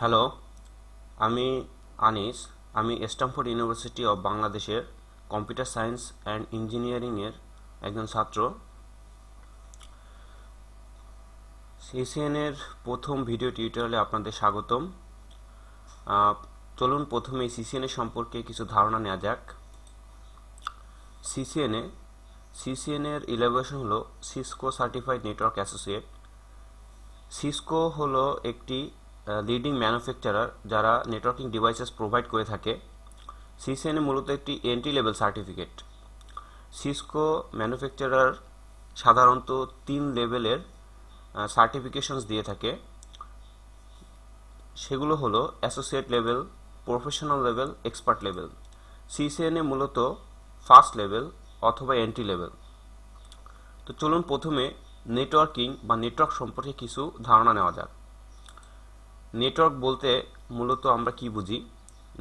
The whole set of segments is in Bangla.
হ্যালো, আমি আনিস। আমি স্ট্যামফোর্ড ইউনিভার্সিটি অব বাংলাদেশের কম্পিউটার সায়েন্স অ্যান্ড ইঞ্জিনিয়ারিংয়ের একজন ছাত্র। সিসিএনের প্রথম ভিডিও টিউটোরিয়ালে আপনাদের স্বাগতম। চলুন প্রথমে সিসিএনের সম্পর্কে কিছু ধারণা নেওয়া যাক। সিসিএনে সিসিএনের ইলাবোরেশন হলো Cisco certified network associate. Cisco হলো একটি লিডিং ম্যানুফ্যাকচারার যারা নেটওয়ার্কিং ডিভাইসেস প্রোভাইড করে থাকে। সিসিএনএ মূলত একটি entry level certificate. Cisco manufacturer সাধারণত 3 লেভেলের সার্টিফিকেশনস দিয়ে থাকে। সেগুলো হলো associate level, professional level, expert level. CCNA মূলত ফার্স্ট লেভেল অথবা এন্ট্রি লেভেল। তো চলুন প্রথমে নেটওয়ার্কিং বা নেটওয়ার্ক সম্পর্কে কিছু ধারণা নেওয়া যাক। নেটওয়ার্ক বলতে মূলত আমরা কি বুঝি?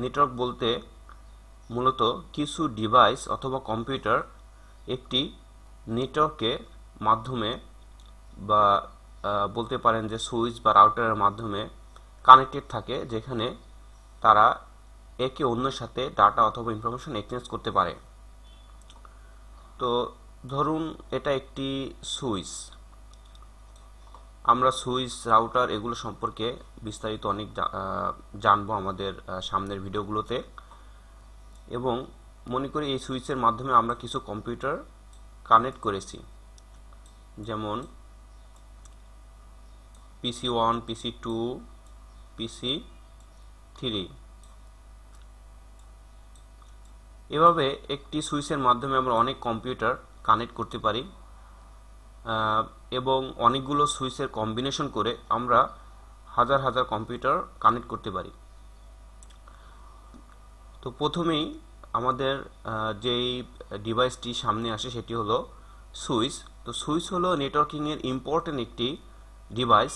নেটওয়ার্ক বলতে মূলত কিছু ডিভাইস অথবা কম্পিউটার একটি নেটওয়ার্কের মাধ্যমে বা বলতে পারেন যে সুইচ বা রাউটারের মাধ্যমে কানেক্টেড থাকে, যেখানে তারা একে অন্যের সাথে ডাটা অথবা ইনফরমেশন এক্সচেঞ্জ করতে পারে। তো ধরুন এটা একটি সুইচ। আমরা সুইচ, রাউটার এগুলো সম্পর্কে বিস্তারিত অনেক জানবো আমাদের সামনের ভিডিওগুলোতে। এবং মনে করি এই সুইচের মাধ্যমে আমরা কিছু কম্পিউটার কানেক্ট করেছি, যেমন PC1, PC2, PC3। এভাবে একটি সুইচের মাধ্যমে আমরা অনেক কম্পিউটার কানেক্ট করতে পারি এবং অনেকগুলো সুইচের কম্বিনেশন করে আমরা হাজার হাজার কম্পিউটার কানেক্ট করতে পারি। তো প্রথমেই আমাদের যেই ডিভাইসটি সামনে আসে সেটি হলো সুইচ। তো সুইচ হলো নেটওয়ার্কিংয়ের ইম্পর্টেন্ট একটি ডিভাইস।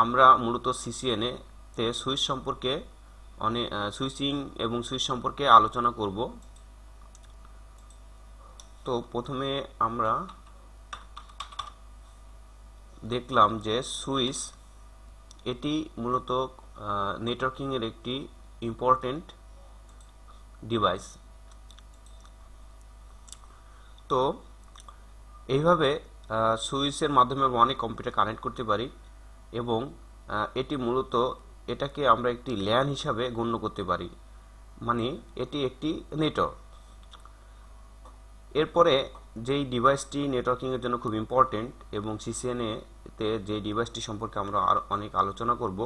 আমরা মূলত সিসিএনএ তে সুইচ সম্পর্কে অনেক সুইচিং এবং সুইচ সম্পর্কে আলোচনা করব। তো প্রথমে আমরা দেখলাম যে সুইচ এটি মূলত নেটওয়ার্কিংয়ের একটি ইম্পর্টেন্ট ডিভাইস। তো এইভাবে সুইচের মাধ্যমে আমরা অনেক কম্পিউটার কানেক্ট করতে পারি এবং এটি মূলত এটাকে আমরা একটি ল্যান হিসাবে গণ্য করতে পারি, মানে এটি একটি নেটওয়ার্ক। এরপরে যেই ডিভাইসটি নেটওয়ার্কিংয়ের জন্য খুব ইম্পর্টেন্ট এবং সিসিএনএ তে যে ডিভাইসটি সম্পর্কে আমরা আর অনেক আলোচনা করব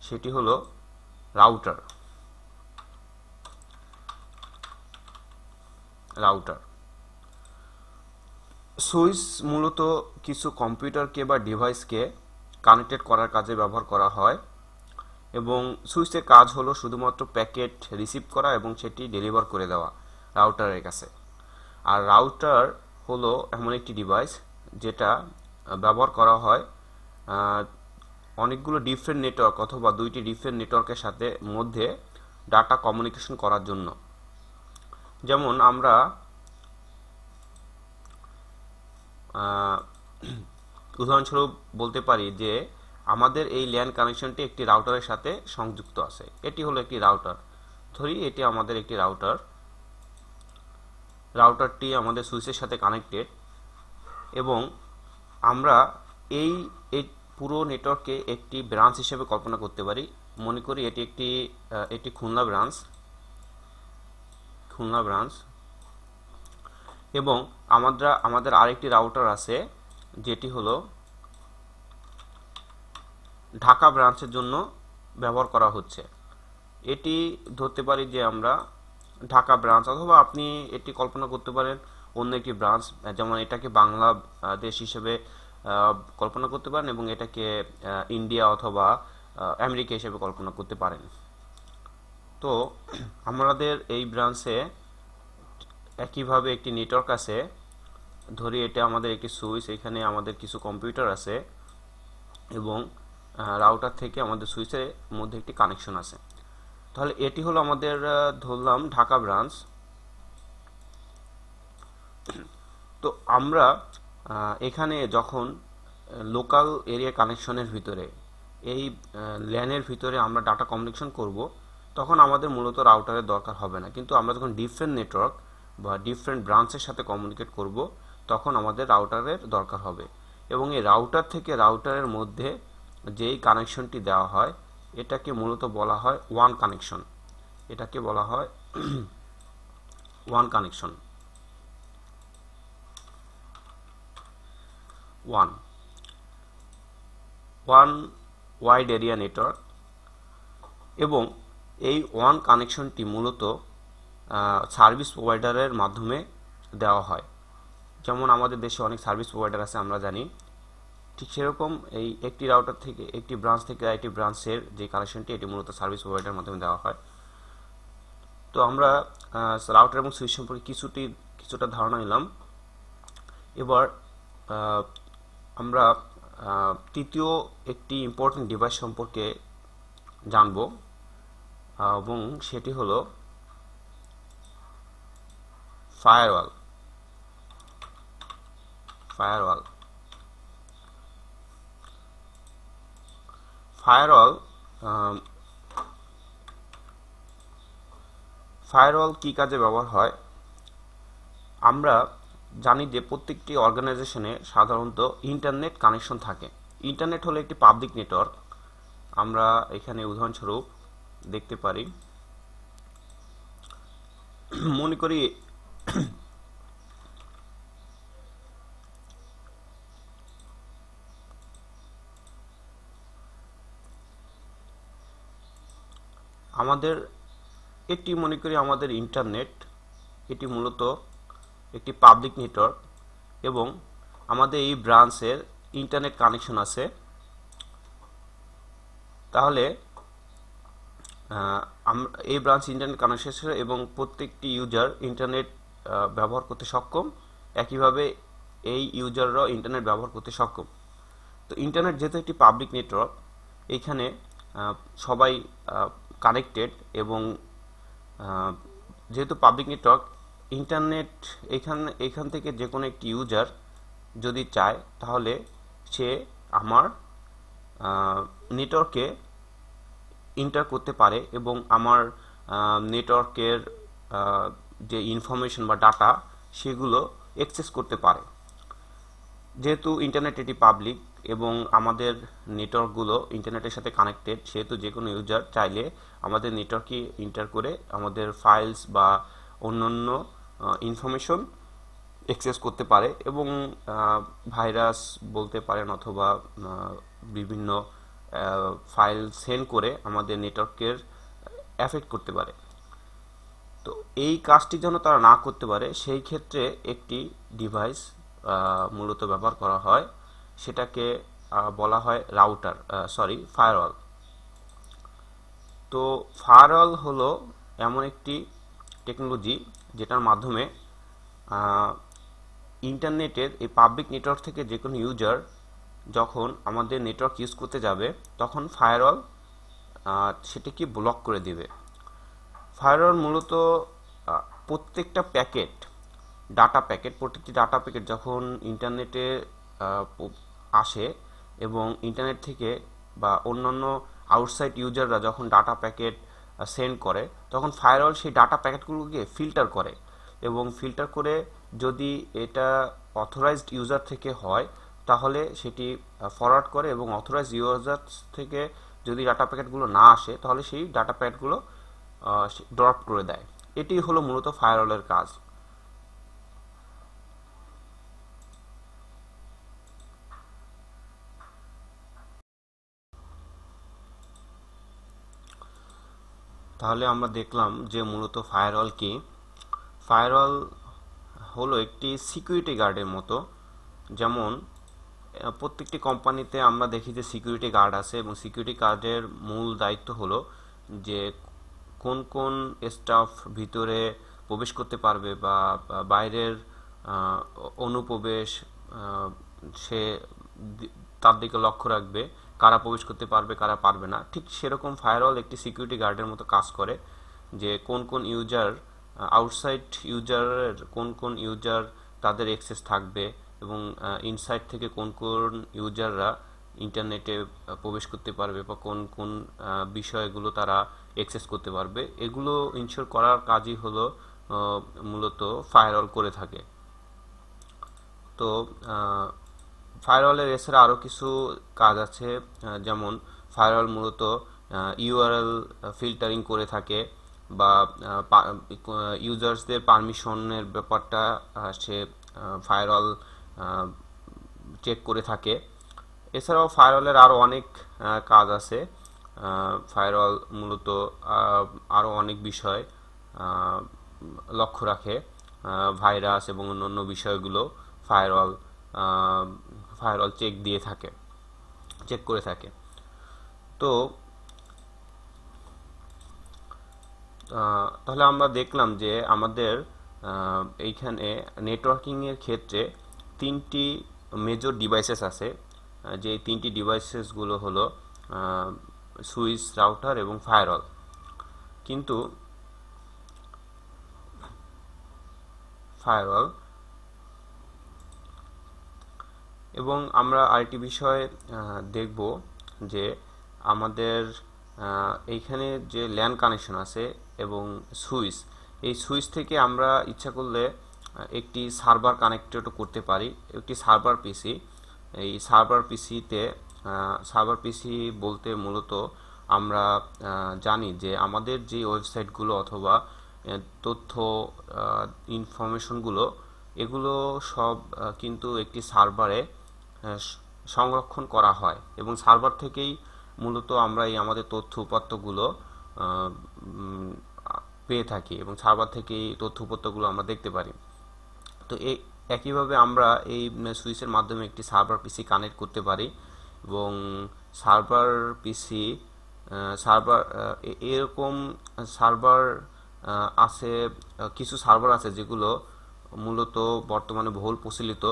সেটি হলো রাউটার। সুইচ মূলত কিছু কম্পিউটারকে বা ডিভাইসকে কানেক্টেড করার কাজে ব্যবহার করা হয় এবং সুইচের কাজ হলো শুধুমাত্র প্যাকেট রিসিভ করা এবং সেটি ডেলিভার করে দেওয়া রাউটারের কাছে। আর রাউটার হলো এমন একটি ডিভাইস যেটা ব্যবহার করা হয় অনেকগুলো ডিফারেন্ট নেটওয়ার্ক অথবা দুইটি ডিফারেন্ট নেটওয়ার্কের সাথে মধ্যে ডাটা কমিউনিকেশন করার জন্য। যেমন আমরা উদাহরণস্বরূপ বলতে পারি যে আমাদের এই ল্যান কানেকশনটি একটি রাউটারের সাথে সংযুক্ত আছে। এটি হলো একটি রাউটার। ধরি এটি আমাদের একটি রাউটারটি আমাদের সুইচের সাথে কানেক্টেড এবং আমরা এই পুরো নেটওয়ার্ককে একটি ব্রাঞ্চ হিসেবে কল্পনা করতে পারি। মনে করি এটি খুলনা ব্রাঞ্চ এবং আমাদের আরেকটি রাউটার আছে যেটি হলো ঢাকা ব্রাঞ্চের জন্য ব্যবহার করা হচ্ছে। এটি ধরতে পারি যে আমরা ঢাকা ব্রাঞ্চ, অথবা আপনি এটি কল্পনা করতে পারেন অন্য একটি ব্রাঞ্চ, যেমন এটাকে বাংলাদেশ হিসেবে কল্পনা করতে পারেন এবং এটাকে ইন্ডিয়া অথবা আমেরিকা হিসেবে কল্পনা করতে পারেন। তো আমাদের এই ব্রাঞ্চে একইভাবে একটি নেটওয়ার্ক আছে। ধরি এটা আমাদের একটি সুইচ, এখানে আমাদের কিছু কম্পিউটার আছে এবং রাউটার থেকে আমাদের সুইচের মধ্যে একটি কানেকশন আছে। তাহলে এটি হলো আমাদের ধরলাম ঢাকা ব্রাঞ্চ। তো আমরা এখানে যখন লোকাল এরিয়া কানেকশনের ভিতরে এই ল্যানের ভিতরে আমরা ডাটা কমিউনিকেশন করব, তখন আমাদের মূলত রাউটারের দরকার হবে না। কিন্তু আমরা যখন ডিফারেন্ট নেটওয়ার্ক বা ডিফারেন্ট ব্রাঞ্চের সাথে কমিউনিকেট করব, তখন আমাদের রাউটারের দরকার হবে। এবং এই রাউটার থেকে রাউটারের মধ্যে যেই কানেকশনটি দেওয়া হয়, এটাকে মূলত বলা হয় ওয়ান কানেকশন। এটাকে বলা হয় one connection. One wide area network. এবং এই ওয়ান কানেকশনটি মূলত সার্ভিস প্রোভাইডারের মাধ্যমে দেওয়া হয়। যেমন আমাদের দেশে অনেক সার্ভিস প্রোভাইডার আছে, আমরা জানি। ঠিক সেরকম এই একটি রাউটার থেকে একটি ব্রাঞ্চ থেকে আরেকটি ব্রাঞ্চের যে কানেকশনটি, এটি মূলত সার্ভিস প্রোভাইডারের মাধ্যমে দেওয়া হয়। তো আমরা রাউটার এবং সুইচ সম্পর্কে কিছুটা ধারণা নিলাম। এবার আমরা তৃতীয় একটি ইম্পর্টেন্ট ডিভাইস সম্পর্কে জানব, এবং সেটি হলো ফায়ারওয়াল। ফায়ারওয়াল কি কাজে ব্যবহার হয়? আমরা জানি যে প্রত্যেকটি অর্গানাইজেশনে সাধারণত ইন্টারনেট কানেকশন থাকে। ইন্টারনেট হলো একটি পাবলিক নেটওয়ার্ক। আমরা এখানে উদাহরণস্বরূপ দেখতে পারি, মনে করি আমাদের ইন্টারনেট, এটি মূলত একটি পাবলিক নেটওয়ার্ক এবং আমাদের এই ব্রাঞ্চের ইন্টারনেট কানেকশন আছে। তাহলে এই ব্রাঞ্চ ইন্টারনেট কানেকশন আছে এবং প্রত্যেকটি ইউজার ইন্টারনেট ব্যবহার করতে সক্ষম। একইভাবে এই ইউজাররাও ইন্টারনেট ব্যবহার করতে সক্ষম। তো ইন্টারনেট যেহেতু একটি পাবলিক নেটওয়ার্ক, এইখানে সবাই কানেক্টেড, এবং যেহেতু পাবলিক নেটওয়ার্ক, ইন্টারনেট এখান থেকে যে কোনো একটি ইউজার যদি চায়, তাহলে সে আমার নেটওয়ার্কে এন্টার করতে পারে এবং আমার নেটওয়ার্কের যে ইনফরমেশন বা ডাটা, সেগুলো অ্যাক্সেস করতে পারে। যেহেতু ইন্টারনেট এটি পাবলিক এবং আমাদের নেটওয়ার্কগুলো ইন্টারনেটের সাথে কানেক্টেড, সেহেতু যে কোনো ইউজার চাইলে আমাদের নেটওয়ার্কে এন্টার করে আমাদের ফাইলস বা অন্যান্য ইনফরমেশন অ্যাক্সেস করতে পারে এবং ভাইরাস বলতে পারেন অথবা বিভিন্ন ফাইল সেন্ড করে আমাদের নেটওয়ার্কের এফেক্ট করতে পারে। তো এই কাজটি যেন তারা না করতে পারে, সেই ক্ষেত্রে একটি ডিভাইস মূলত ব্যবহার করা হয়, সেটাকে বলা হয় ফায়ারওয়াল। তো ফায়ারওয়াল হলো এমন একটি টেকনোলজি যেটার মাধ্যমে ইন্টারনেটের এই পাবলিক নেটওয়ার্ক থেকে যে কোনো ইউজার যখন আমাদের নেটওয়ার্ক ইউজ করতে যাবে, তখন ফায়ারওয়াল সেটাকে ব্লক করে দিবে। ফায়ারওয়াল মূলত প্রত্যেকটি ডাটা প্যাকেট যখন ইন্টারনেটে আসে এবং ইন্টারনেট থেকে বা অন্যান্য আউটসাইড ইউজাররা যখন ডাটা প্যাকেট সেন্ড করে, তখন ফায়ারওয়াল সেই ডাটা প্যাকেটগুলোকে ফিল্টার করে, এবং ফিল্টার করে যদি এটা অথরাইজড ইউজার থেকে হয়, তাহলে সেটি ফরওয়ার্ড করে, এবং অথরাইজড ইউজার থেকে যদি ডাটা প্যাকেটগুলো না আসে, তাহলে সেই ডাটা প্যাকেটগুলো ড্রপ করে দেয়। এটি হলো মূলত ফায়ারওয়ালের কাজ। তাহলে আমরা দেখলাম যে মূলত ফায়ারওয়াল কি। ফায়ারওয়াল হলো একটি সিকিউরিটি গার্ডের মতো। যেমন প্রত্যেকটি কোম্পানিতে আমরা দেখি যে সিকিউরিটি গার্ড আছে, এবং সিকিউরিটি গার্ডের মূল দায়িত্ব হলো যে কোন কোন স্টাফ ভিতরে প্রবেশ করতে পারবে বা বাইরের অনুপ্রবেশ, সে তার দিকে লক্ষ্য রাখবে, কারা প্রবেশ করতে পারবে কারা পারবে না। ঠিক সেরকম ফায়ারওয়াল একটি সিকিউরিটি গার্ডের মতো কাজ করে, যে কোন কোন ইউজার, আউটসাইড ইউজারের কোন কোন ইউজার তাদের অ্যাক্সেস থাকবে, এবং ইনসাইড থেকে কোন কোন ইউজাররা ইন্টারনেটে প্রবেশ করতে পারবে বা কোন কোন বিষয়গুলো তারা অ্যাক্সেস করতে পারবে, এগুলো ইনশিওর করার কাজই হলো মূলত ফায়ারওয়াল করে থাকে। তো ফায়ারওয়ালের এছাড়া আরও কিছু কাজ আছে, যেমন ফায়ারওয়াল মূলত ইউআরএল ফিল্টারিং করে থাকে বা ইউজার্সদের পারমিশনের ব্যাপারটা সে ফায়ারওয়াল চেক করে থাকে। এছাড়াও ফায়ারওয়ালের আরও অনেক কাজ আছে। ফায়ারওয়াল মূলত আরও অনেক বিষয় লক্ষ্য রাখে, ভাইরাস এবং অন্যান্য বিষয়গুলো ফায়ারওয়াল চেক করে থাকে। তো তাহলে আমরা দেখলাম যে আমাদের এইখানে নেটওয়ার্কিংয়ের ক্ষেত্রে তিনটি মেজর ডিভাইসেস আছে, যে তিনটি ডিভাইসেসগুলো হলো সুইচ, রাউটার এবং ফায়ারওয়াল। কিন্তু ফায়ারওয়াল এবং আমরা আরেকটি বিষয় দেখব যে আমাদের এইখানে যে ল্যান কানেকশন আছে এবং সুইচ, এই সুইচ থেকে আমরা ইচ্ছা করলে একটি সার্ভার কানেক্টেড করতে পারি, একটি সার্ভার পিসি। এই সার্ভার পিসি বলতে মূলত আমরা জানি যে আমাদের যে ওয়েবসাইটগুলো অথবা তথ্য ইনফরমেশনগুলো, এগুলো সব কিন্তু একটি সার্ভারে সংরক্ষণ করা হয় এবং সার্ভার থেকেই মূলত আমরা এই আমাদের তথ্য উপাত্তগুলো পেয়ে থাকি এবং সার্ভার থেকেই তথ্য উপাত্তগুলো আমরা দেখতে পারি। তো একইভাবে আমরা এই সুইচের মাধ্যমে একটি সার্ভার পিসি কানেক্ট করতে পারি এবং এরকম সার্ভার আছে, কিছু সার্ভার আছে যেগুলো মূলত বর্তমানে বহুল প্রচলিত,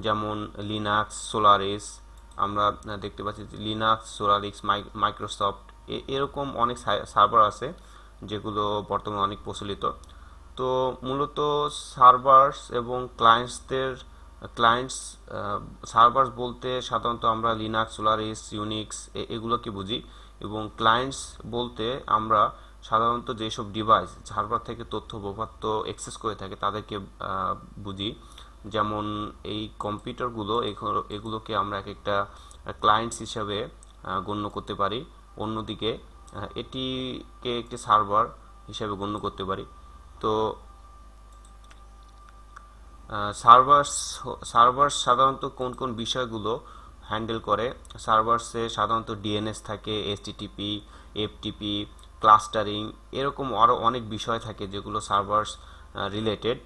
যেমন লিনাক্স, সোলারিস। আমরা দেখতে পাচ্ছি যে লিনাক্স, সোলারিস, মাইক্রোসফট, এরকম অনেক সার্ভার আছে যেগুলো বর্তমানে অনেক প্রচলিত। তো মূলত সার্ভার্স এবং সার্ভার্স বলতে সাধারণত আমরা লিনাক্স, সোলারিস, ইউনিক্স এগুলোকে বুঝি, এবং ক্লায়েন্টস বলতে আমরা সাধারণত যেসব ডিভাইস সার্ভার থেকে তথ্য উপাত্ত অ্যাক্সেস করে থাকে তাদেরকে বুঝি। যেমন এই কম্পিউটারগুলো, এগুলোকে আমরা এক একটা ক্লায়েন্টস হিসাবে গণ্য করতে পারি, অন্যদিকে এটিকে একটি সার্ভার হিসাবে গণ্য করতে পারি। তো সার্ভার্স সাধারণত কোন কোন বিষয়গুলো হ্যান্ডেল করে? সার্ভার্সে সাধারণত ডিএনএস থাকে, এইচটিটিপি, এফটিপি, ক্লাস্টারিং, এরকম আরও অনেক বিষয় থাকে যেগুলো সার্ভার্স রিলেটেড।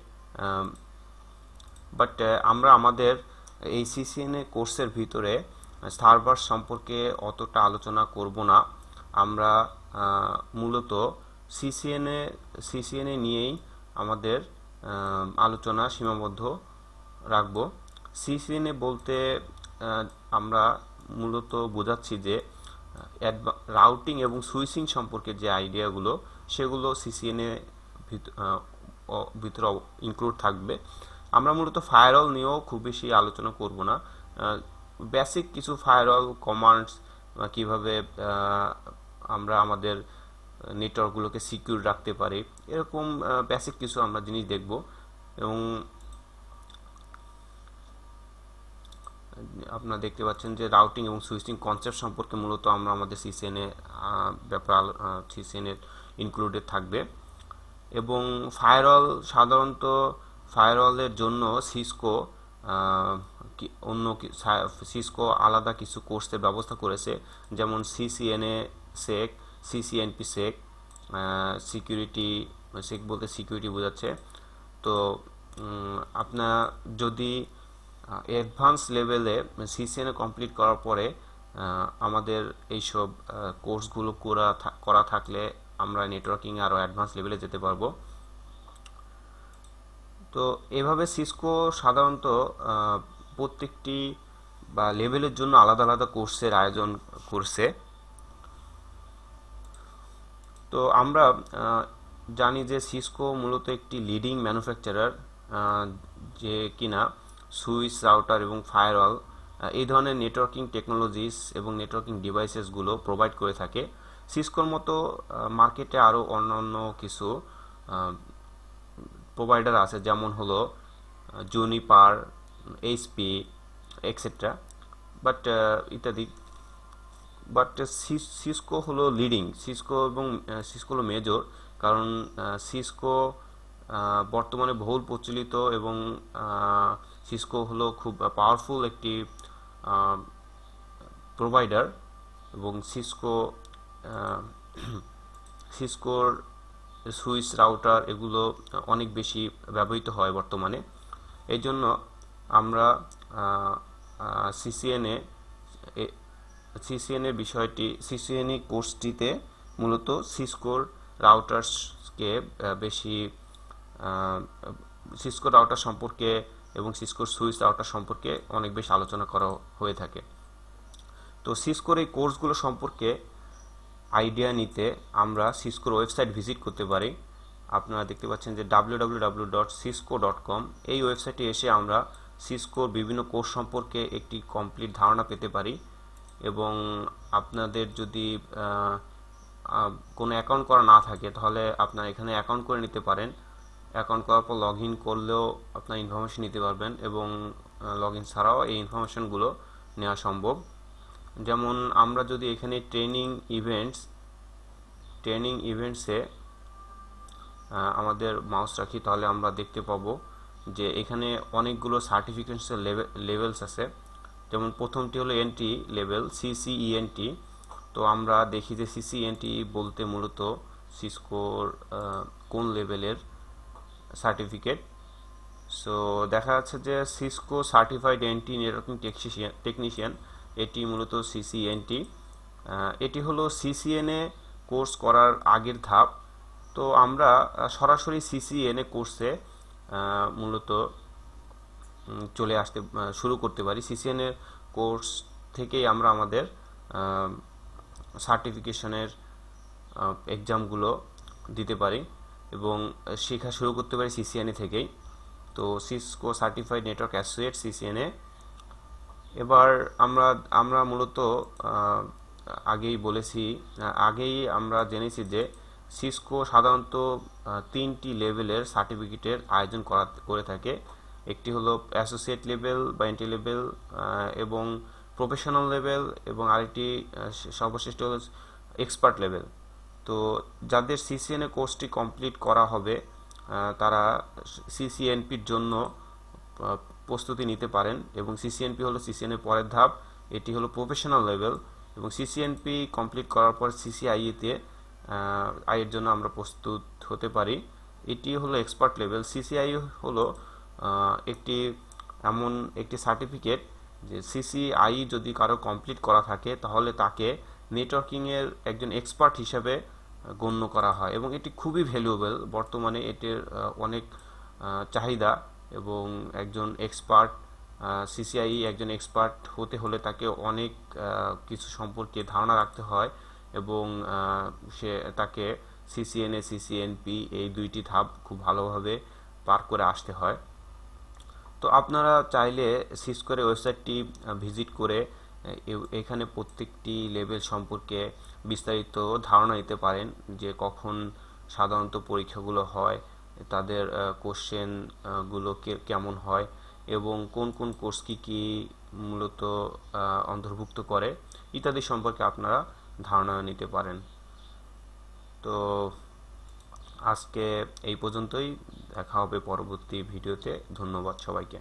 বাট আমরা আমাদের এই সিসিএনএ কোর্সের ভিতরে সার্ভার সম্পর্কে অতটা আলোচনা করব না। আমরা মূলত সিসিএনএ নিয়েই আমাদের আলোচনা সীমাবদ্ধ রাখব। সিসিএনএ বলতে আমরা মূলত বোঝাচ্ছি যে রাউটিং এবং সুইচিং সম্পর্কে যে আইডিয়াগুলো, সেগুলো সিসিএনএ ভিতরে ইনক্লুড থাকবে। আমরা মূলত ফায়ারওয়াল নিয়েও খুব বেশি আলোচনা করব না। বেসিক কিছু ফায়ারওয়াল কমান্ডস, কিভাবে আমরা আমাদের নেটওয়ার্কগুলোকে সিকিউর রাখতে পারি, এরকম বেসিক কিছু আমরা জিনিস দেখব। এবং আপনারা দেখতে পাচ্ছেন যে রাউটিং এবং সুইচিং কনসেপ্ট সম্পর্কে মূলত আমরা আমাদের সিসিএনএ সিসিএনএ ইনক্লুডেড থাকবে। এবং ফায়ারওয়াল, সাধারণত ফায়ারওয়ালের জন্য সিসকো আলাদা কিছু কোর্সের ব্যবস্থা করেছে, যেমন সিসিএনএ সেক, সিসিএনপি সেক, সিকিউরিটি সেক বলতে সিকিউরিটি বোঝাচ্ছে। তো আপনার যদি অ্যাডভান্স লেভেলে সিসিএনএ কমপ্লিট করার পরে আমাদের এইসব কোর্সগুলো করা থাকলে আমরা নেটওয়ার্কিং আরও অ্যাডভান্স লেভেলে যেতে পারবো। তো এভাবে সিসকো সাধারণত প্রত্যেকটি বা লেভেলের জন্য আলাদা আলাদা কোর্সের আয়োজন করছে। তো আমরা জানি যে সিসকো মূলত একটি লিডিং ম্যানুফ্যাকচারার, যে কিনা সুইচ, রাউটার এবং ফায়ারওয়াল এই ধরনের নেটওয়ার্কিং টেকনোলজিস এবং নেটওয়ার্কিং ডিভাইসেসগুলো প্রোভাইড করে থাকে। সিসকোর মতো মার্কেটে আরও অন্যান্য কিছু প্রোভাইডার আছে, যেমন হলো জুনিপার, এইচপি এক্সেট্রা, বাট ইত্যাদি। বাট সিসকো হলো লিডিং, সিসকো হলো মেজর, কারণ সিসকো বর্তমানে বহুল প্রচলিত এবং সিসকো হলো খুব পাওয়ারফুল একটি প্রোভাইডার, এবং সিসকোর সুইচ, রাউটার এগুলো অনেক বেশি ব্যবহৃত হয় বর্তমানে। এই জন্য আমরা সিসিএনএ বিষয়টি, সিসিএনএ কোর্সটিতে মূলত সিসকোর রাউটার্সকে বেশি, সিসকো রাউটার সম্পর্কে এবং সিসকোর সুইচ রাউটার সম্পর্কে অনেক বেশি আলোচনা করা হয়ে থাকে। তো সিসকোর এই কোর্সগুলো সম্পর্কে আইডিয়া নিতে আমরা সিসকোর ওয়েবসাইট ভিজিট করতে পারি। আপনারা দেখতে পাচ্ছেন যে www.cisco.com, এই ওয়েবসাইটে এসে আমরা সিসকোর বিভিন্ন কোর্স সম্পর্কে একটি কমপ্লিট ধারণা পেতে পারি। এবং আপনাদের যদি কোনো অ্যাকাউন্ট করা না থাকে তাহলে আপনারা এখানে অ্যাকাউন্ট করে নিতে পারেন। অ্যাকাউন্ট করার পর লগ ইন করলেও আপনার ইনফরমেশন নিতে পারবেন, এবং লগ ইন ছাড়াও এই ইনফরমেশনগুলো নেওয়া সম্ভব। যেমন আমরা যদি এখানে ট্রেনিং ইভেন্টসে আমাদের মাউস রাখি, তাহলে আমরা দেখতে পাবো যে এখানে অনেকগুলো সার্টিফিকেশনের লেভেলস আছে। যেমন প্রথমটি হলো এন্ট্রি লেভেল, সিসিইএনটি। তো আমরা দেখি যে সিসিইএনটি বলতে মূলত সিসকোর কোন লেভেলের সার্টিফিকেট। সো দেখা যাচ্ছে যে Cisco certified anti networking technician, এটি মূলত সিসিএনটি। এটি হলো সিসিএনএ কোর্স করার আগের ধাপ। তো আমরা সরাসরি সিসিএনএ কোর্সে মূলত চলে আসতে শুরু করতে পারি। সিসিএনএ কোর্স থেকেই আমরা আমাদের সার্টিফিকেশনের এক্সামগুলো দিতে পারি এবং শেখা শুরু করতে পারি সিসিএনএ থেকেই। তো Cisco certified network associate, CCNA. এবার আমরা মূলত আগেই আমরা জেনেছি যে সিসকো সাধারণত 3টি লেভেলের সার্টিফিকেটের আয়োজন করে থাকে। একটি হলো অ্যাসোসিয়েট লেভেল বা এন্ট্রি লেভেল, এবং প্রফেশনাল লেভেল, এবং আরেকটি সর্বশ্রেষ্ঠ হলো এক্সপার্ট লেভেল। তো যাদের সিসিএনএ কোর্সটি কমপ্লিট করা হবে তারা সিসিএনপির জন্য প্রস্তুতি নিতে পারেন, এবং সিসিএনপি হলো সিসিএনএ পরের ধাপ, এটি হলো প্রফেশনাল লেভেল। এবং সিসিএনপি কমপ্লিট করার পর সিসিআইতে এর জন্য আমরা প্রস্তুত হতে পারি। এটি হলো এক্সপার্ট লেভেল। সিসিআই হলো এমন একটি সার্টিফিকেট যে সিসিআই যদি কারো কমপ্লিট করা থাকে তাহলে তাকে নেটওয়ার্কিংয়ের একজন এক্সপার্ট হিসাবে গণ্য করা হয়, এবং এটি খুবই ভ্যালুয়েবল। বর্তমানে এটির অনেক চাহিদা, এবং একজন এক্সপার্ট সিসিআই একজন এক্সপার্ট হতে হলে তাকে অনেক কিছু সম্পর্কে ধারণা রাখতে হয়, এবং তাকে সিসিএনএ, সিসিএনপি এই দুইটি ধাপ খুব ভালোভাবে পার করে আসতে হয়। তো আপনারা চাইলে সিসকোর ওয়েবসাইটটি ভিজিট করে এখানে প্রত্যেকটি লেভেল সম্পর্কে বিস্তারিত ধারণা নিতে পারেন, যে কখন সাধারণত পরীক্ষাগুলো হয়, তাদের কোশ্চেনগুলো কেমন হয়, এবং কোন কোন কোর্স কি মূলত অন্তর্ভুক্ত করে ইত্যাদি সম্পর্কে আপনারা ধারণা নিতে পারেন। তো আজকে এই পর্যন্তই, দেখা হবে পরবর্তী ভিডিওতে। ধন্যবাদ সবাইকে।